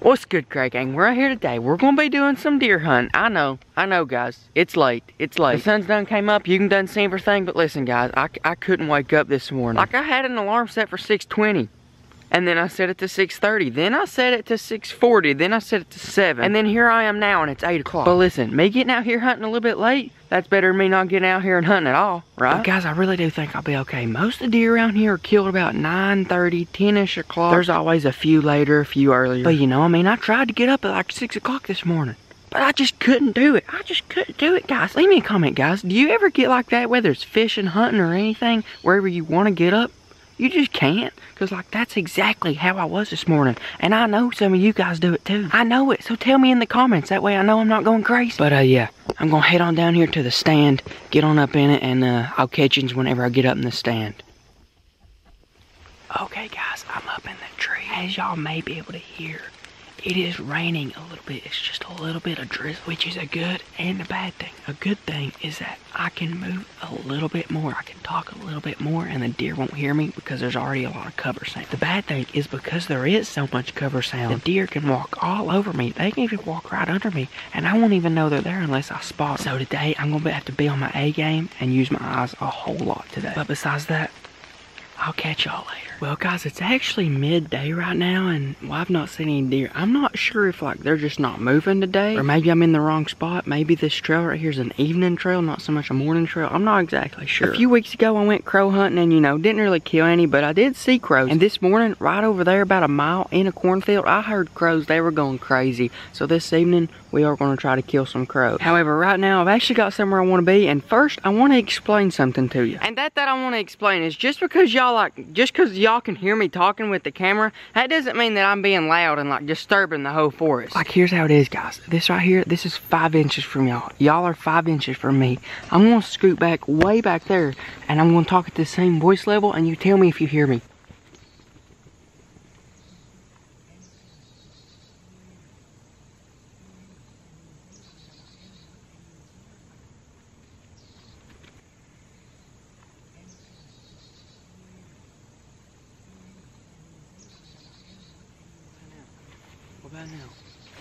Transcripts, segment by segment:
What's good, Craig Gang? We're out here today. We're gonna be doing some deer hunting. I know, guys. It's late. The sun's done came up. You can done see everything, but listen, guys, I couldn't wake up this morning. Like, I had an alarm set for 6:20. And then I set it to 6:30. Then I set it to 6:40. Then I set it to 7. And then here I am now, and it's 8 o'clock. But listen, me getting out here hunting a little bit late, that's better than me not getting out here and hunting at all, right? But guys, I really do think I'll be okay. Most of the deer around here are killed about 9:30, 10-ish o'clock. There's always a few later, a few earlier. But you know, I mean, I tried to get up at like 6 o'clock this morning. But I just couldn't do it. I just couldn't do it, guys. Leave me a comment, guys. Do you ever get like that, whether it's fishing, hunting, or anything, wherever you want to get up? You just can't, because like that's exactly how I was this morning. And I know some of you guys do it too. I know it, so tell me in the comments. That way I know I'm not going crazy. But yeah, I'm going to head on down here to the stand, get on up in it, and I'll catch you whenever I get up in the stand. Okay guys, I'm up in the tree. As y'all may be able to hear, it is raining a little bit. It's just a little bit of drizzle, which is a good and a bad thing. A good thing is that I can move a little bit more. I can talk a little bit more and the deer won't hear me because there's already a lot of cover sound. The bad thing is because there is so much cover sound, the deer can walk all over me. They can even walk right under me and I won't even know they're there unless I spot them. So today I'm going to have to be on my A game and use my eyes a whole lot today. But besides that, I'll catch y'all later. Well guys, it's actually midday right now and well, I've not seen any deer. I'm not sure if like they're just not moving today or maybe I'm in the wrong spot. Maybe this trail right here is an evening trail, not so much a morning trail. I'm not exactly sure. A few weeks ago I went crow hunting and you know, didn't really kill any, but I did see crows. And this morning, right over there about a mile in a cornfield, I heard crows. They were going crazy. So this evening, we are going to try to kill some crows. However, right now, I've actually got somewhere I want to be. And first, I want to explain something to you. And that I want to explain is just because y'all can hear me talking with the camera, that doesn't mean that I'm being loud and like disturbing the whole forest. Like, here's how it is, guys. This right here, this is 5 inches from y'all. Y'all are 5 inches from me. I'm going to scoot back way back there and I'm going to talk at the same voice level and you tell me if you hear me.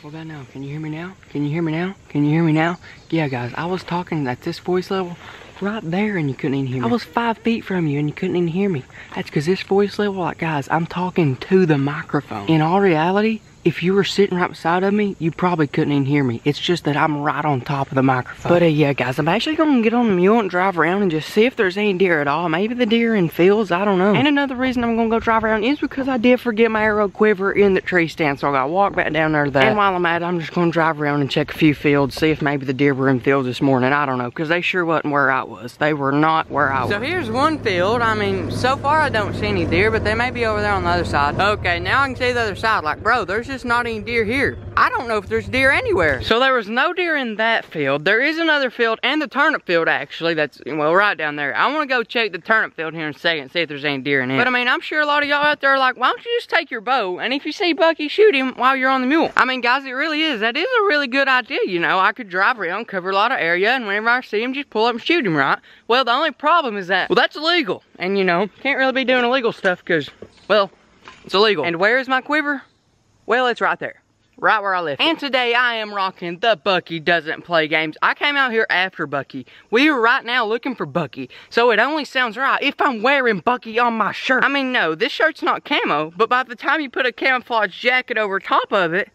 What about now? Can you hear me now? Can you hear me now? Can you hear me now? Yeah, guys, I was talking at this voice level right there and you couldn't even hear me. I was 5 feet from you and you couldn't even hear me. That's because this voice level, like guys, I'm talking to the microphone. In all reality, if you were sitting right beside of me, you probably couldn't even hear me. It's just that I'm right on top of the microphone. But yeah, guys, I'm actually going to get on the mule and drive around and just see if there's any deer at all. Maybe the deer in fields, I don't know. And another reason I'm going to go drive around is because I did forget my arrow quiver in the tree stand. So I got to walk back down there to that. And while I'm at it, I'm just going to drive around and check a few fields, see if maybe the deer were in fields this morning. I don't know, because they sure wasn't where I was. They were not where I was. So here's one field. I mean, so far I don't see any deer, but they may be over there on the other side. Okay, now I can see the other side. Like, bro, there's just not any deer here. I don't know if there's deer anywhere. So there was no deer in that field. There is another field and the turnip field actually that's, well, right down there. I want to go check the turnip field here in a second, see if there's any deer in it. But I mean, I'm sure a lot of y'all out there are like, why don't you just take your bow and if you see Bucky, shoot him while you're on the mule. I mean, guys, it really is. That is a really good idea, you know. I could drive around, cover a lot of area, and whenever I see him, just pull up and shoot him, right? Well, the only problem is that, well, that's illegal. And you know, can't really be doing illegal stuff because, well, it's illegal. And where is my quiver? Well, it's right there. Right where I left it. And today I am rocking the Bucky Doesn't Play games. I came out here after Bucky. We are right now looking for Bucky. So it only sounds right if I'm wearing Bucky on my shirt. I mean, no, this shirt's not camo, but by the time you put a camouflage jacket over top of it,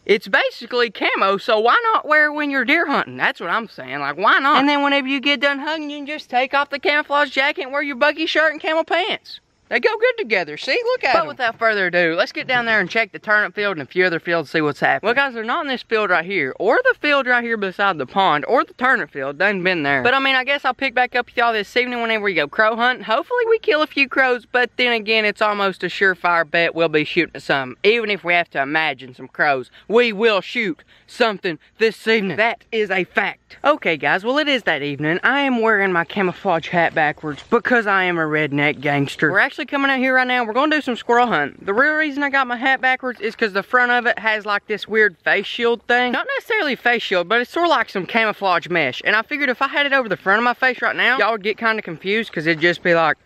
it's basically camo, so why not wear it when you're deer hunting? That's what I'm saying, like, why not? And then whenever you get done hunting, you can just take off the camouflage jacket and wear your Bucky shirt and camo pants. They go good together. See, look at them. But without further ado, let's get down there and check the turnip field and a few other fields, see what's happening. Well, guys, they're not in this field right here, or the field right here beside the pond, or the turnip field. They ain't been there. But I mean, I guess I'll pick back up with y'all this evening whenever we go crow hunting. Hopefully we kill a few crows, but then again, it's almost a surefire bet we'll be shooting at some. Even if we have to imagine some crows, we will shoot something this evening. That is a fact. Okay, guys, well, it is that evening. I am wearing my camouflage hat backwards because I am a redneck gangster. We're actually coming out here right now. We're going to do some squirrel hunting. The real reason I got my hat backwards is because the front of it has like this weird face shield thing. Not necessarily face shield, but it's sort of like some camouflage mesh. And I figured if I had it over the front of my face right now, y'all would get kind of confused because it'd just be like,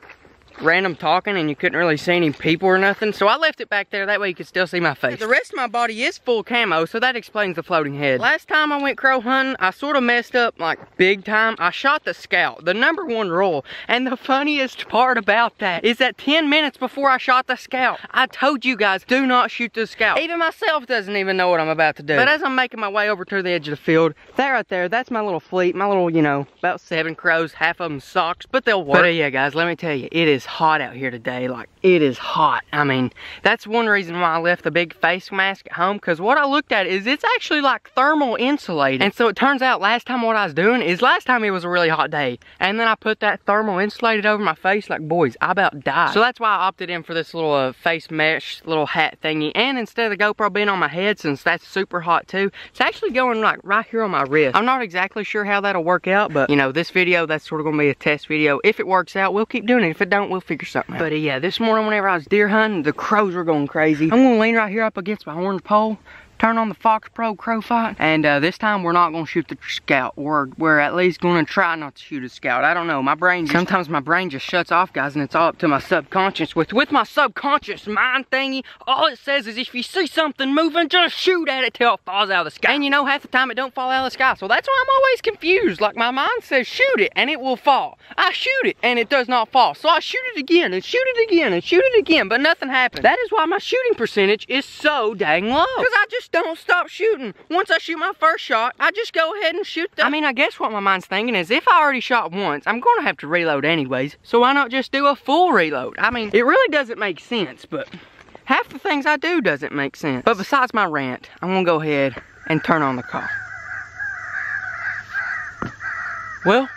random talking and you couldn't really see any people or nothing. So I left it back there, that way you could still see my face. The rest of my body is full camo, so that explains the floating head. Last time I went crow hunting, I sort of messed up like big time. I shot the scout, the #1 rule. And the funniest part about that is that 10 minutes before I shot the scout, I told you guys, do not shoot the scout. Even myself doesn't even know what I'm about to do. But as I'm making my way over to the edge of the field, that right there, that's my little fleet, my little, you know, about 7 crows, half of them socks, but they'll work. But yeah, guys, let me tell you, it is hot out here today. Like, it is hot. I mean, that's one reason why I left the big face mask at home, because what I looked at is it's actually like thermal insulated. And so it turns out last time what I was doing is last time it was a really hot day, and then I put that thermal insulated over my face, like, boys, I about died. So that's why I opted in for this little face mesh little hat thingy, and instead of the GoPro being on my head, since that's super hot too, it's actually going like right here on my wrist. I'm not exactly sure how that'll work out, but you know, this video, that's sort of gonna be a test video. If it works out, we'll keep doing it. If it don't, we'll figure something out. But yeah, this morning whenever I was deer hunting, the crows were going crazy. I'm gonna lean right here up against my orange pole, turn on the Fox Pro Crow Fight, and this time we're not gonna shoot the scout. We're at least gonna try not to shoot a scout. I don't know, my brain sometimes my brain just shuts off, guys, and it's all up to my subconscious. With my subconscious mind thingy, all it says is if you see something moving, just shoot at it till it falls out of the sky. And you know, half the time it don't fall out of the sky, so that's why I'm always confused. Like, my mind says shoot it and it will fall. I shoot it and it does not fall, so I shoot it again and shoot it again and shoot it again, but nothing happens. That is why my shooting percentage is so dang low, because I just don't stop shooting. Once I shoot my first shot, I just go ahead and shoot the... I mean, I guess what my mind's thinking is if I already shot once, I'm gonna have to reload anyways, so why not just do a full reload? I mean, it really doesn't make sense, but half the things I do doesn't make sense. But besides my rant, I'm gonna go ahead and turn on the call. Well,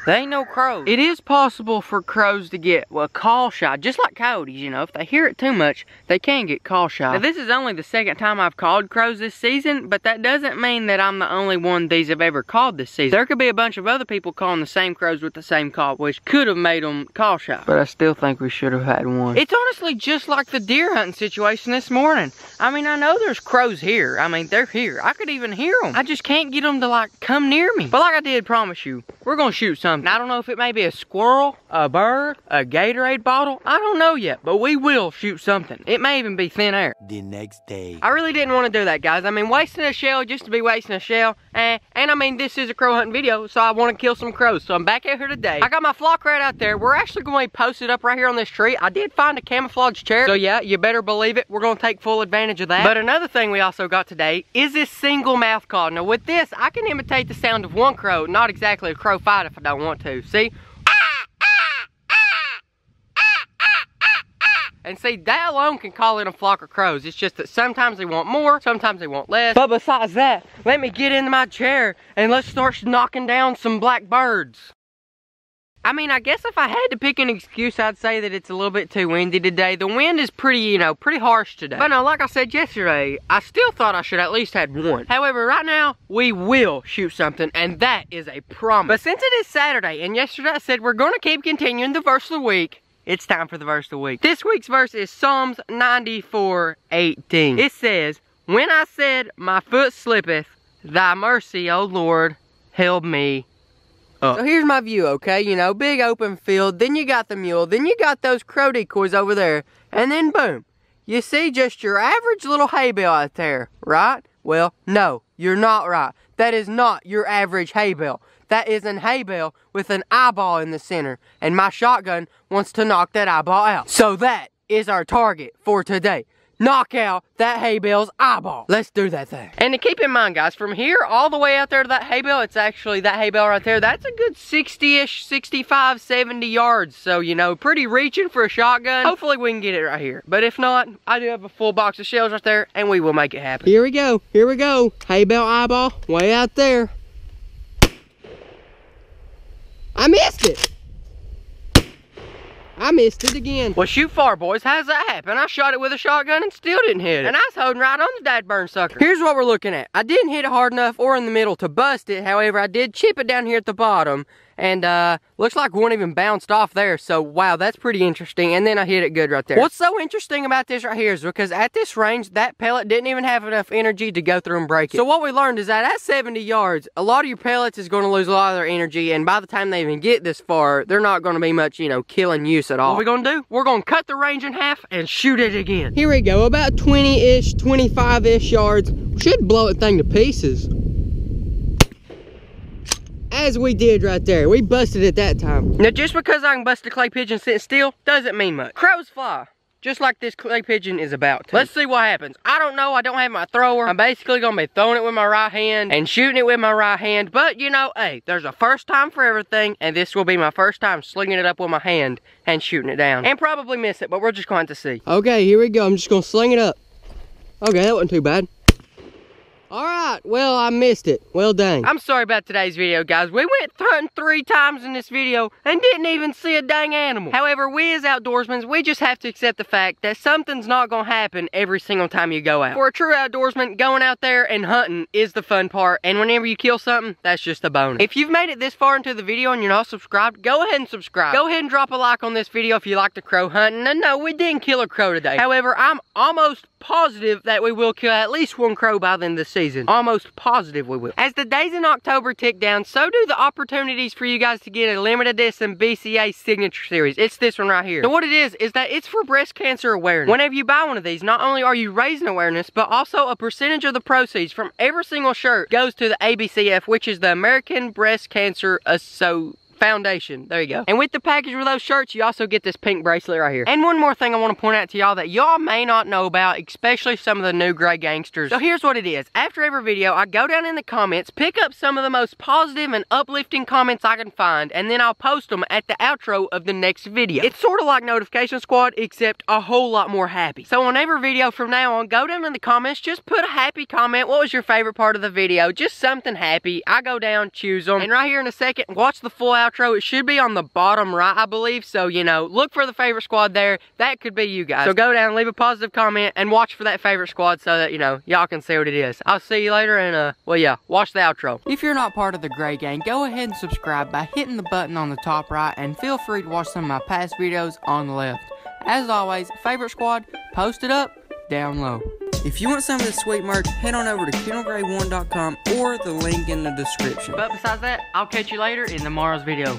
there ain't no crows. It is possible for crows to get, well, call shy, just like coyotes, you know. If they hear it too much, they can get call shy. Now, this is only the second time I've called crows this season, but that doesn't mean that I'm the only one these have ever called this season. There could be a bunch of other people calling the same crows with the same call, which could have made them call shy. But I still think we should have had one. It's honestly just like the deer hunting situation this morning. I mean, I know there's crows here. I mean, they're here. I could even hear them. I just can't get them to, like, come near me. But like I did promise you, we're gonna shoot something. I don't know if it may be a squirrel, a bird, a Gatorade bottle. I don't know yet, but we will shoot something. It may even be thin air. The next day. I really didn't want to do that, guys. I mean, wasting a shell just to be wasting a shell. And I mean, this is a crow hunting video, so I want to kill some crows. So I'm back out here today. I got my flock rat out there. We're actually going to post it up right here on this tree. I did find a camouflage chair. So yeah, you better believe it. We're going to take full advantage of that. But another thing we also got today is this single mouth call. Now with this, I can imitate the sound of one crow, not exactly a crow fight if I don't want to. See? And see, that alone can call in a flock of crows. It's just that sometimes they want more, sometimes they want less. But besides that, let me get into my chair and let's start knocking down some black birds. I mean, I guess if I had to pick an excuse, I'd say that it's a little bit too windy today. The wind is pretty, you know, pretty harsh today. But no, like I said yesterday, I still thought I should at least had one. However, right now, we will shoot something, and that is a promise. But since it is Saturday, and yesterday I said we're gonna keep continuing the verse of the week, it's time for the verse of the week. This week's verse is Psalms 94:18. It says, "When I said my foot slippeth, thy mercy, O Lord, held me up." So here's my view, okay? You know, big open field, then you got the mule, then you got those crow decoys over there, and then boom. You see just your average little hay bale out there, right? Well, no, you're not right. That is not your average hay bale. That is an hay bale with an eyeball in the center, and my shotgun wants to knock that eyeball out. So that is our target for today. Knock out that hay bale's eyeball. Let's do that thing. And to keep in mind, guys, from here all the way out there to that hay bale, it's actually that hay bale right there. That's a good 60-ish, 65, 70 yards. So, you know, pretty reaching for a shotgun. Hopefully we can get it right here. But if not, I do have a full box of shells right there, and we will make it happen. Here we go. Here we go. Hay bale eyeball way out there. I missed it. I missed it again. Well, shoot far, boys. How's that happen? I shot it with a shotgun and still didn't hit it. And I was holding right on the dad burn sucker. Here's what we're looking at. I didn't hit it hard enough or in the middle to bust it. However, I did chip it down here at the bottom. and looks like one even bounced off there. So wow, that's pretty interesting. And then I hit it good right there. What's so interesting about this right here is because at this range, that pellet didn't even have enough energy to go through and break it. So what we learned is that at 70 yards, a lot of your pellets is going to lose a lot of their energy, and by the time they even get this far, they're not going to be much, you know, killing use at all. What we're going to do, we're going to cut the range in half and shoot it again. Here we go, about 20-ish, 25-ish yards. Should blow that thing to pieces. As we did right there. We busted it that time. Now, just because I can bust a clay pigeon sitting still doesn't mean much. Crows fly, just like this clay pigeon is about to. Let's see what happens. I don't know. I don't have my thrower. I'm basically going to be throwing it with my right hand and shooting it with my right hand. But, you know, hey, there's a first time for everything. And this will be my first time slinging it up with my hand and shooting it down. And probably miss it, but we're just going to see. Okay, here we go. I'm just going to sling it up. Okay, that wasn't too bad. Alright, well, I missed it. Well, dang. I'm sorry about today's video, guys. We went hunting 3 times in this video and didn't even see a dang animal. However, we as outdoorsmen, we just have to accept the fact that something's not gonna happen every single time you go out. For a true outdoorsman, going out there and hunting is the fun part, and whenever you kill something, that's just a bonus. If you've made it this far into the video and you're not subscribed, go ahead and subscribe. Go ahead and drop a like on this video if you like the crow hunting. And no, we didn't kill a crow today. However, I'm almost positive that we will kill at least 1 crow by the end of the season. Almost positive we will. As the days in October tick down, so do the opportunities for you guys to get a limited edition BCA signature series. It's this one right here. So what it is that it's for breast cancer awareness. Whenever you buy one of these, not only are you raising awareness, but also a percentage of the proceeds from every single shirt goes to the ABCF, which is the American Breast Cancer Foundation. There you go. And with the package with those shirts, you also get this pink bracelet right here. And one more thing I want to point out to y'all that y'all may not know about, especially some of the new gray gangsters. So here's what it is. After every video, I go down in the comments, pick up some of the most positive and uplifting comments I can find, and then I'll post them at the outro of the next video. It's sort of like Notification Squad, except a whole lot more happy. So on every video from now on, go down in the comments, just put a happy comment. What was your favorite part of the video? Just something happy. I go down, choose them, and right here in a second, watch the full outro. It should be on the bottom right, I believe. So, you know, look for the favorite squad there. That could be you guys. So go down, leave a positive comment, and watch for that favorite squad so that, you know, y'all can see what it is. I'll see you later, and, well, yeah, watch the outro. If you're not part of the Gray Gang, go ahead and subscribe by hitting the button on the top right, and feel free to watch some of my past videos on the left. As always, favorite squad, post it up down low. If you want some of this sweet merch, head on over to kendallgray1.com or the link in the description. But besides that, I'll catch you later in tomorrow's video.